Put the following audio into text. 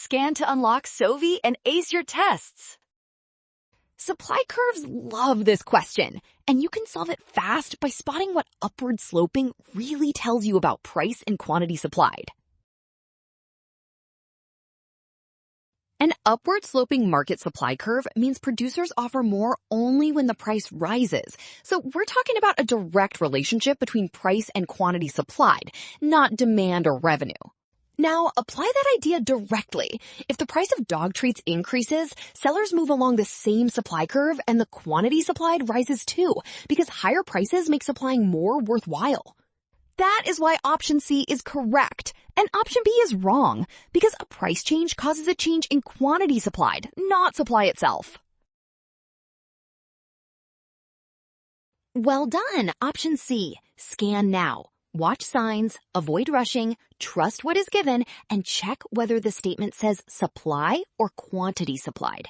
Scan to unlock Sovi and ace your tests. Supply curves love this question, and you can solve it fast by spotting what upward sloping really tells you about price and quantity supplied. An upward sloping market supply curve means producers offer more only when the price rises. So we're talking about a direct relationship between price and quantity supplied, not demand or revenue. Now, apply that idea directly. If the price of dog treats increases, sellers move along the same supply curve and the quantity supplied rises too, because higher prices make supplying more worthwhile. That is why option C is correct, and option B is wrong, because a price change causes a change in quantity supplied, not supply itself. Well done, option C. Scan now. Watch signs, avoid rushing, trust what is given, and check whether the statement says supply or quantity supplied.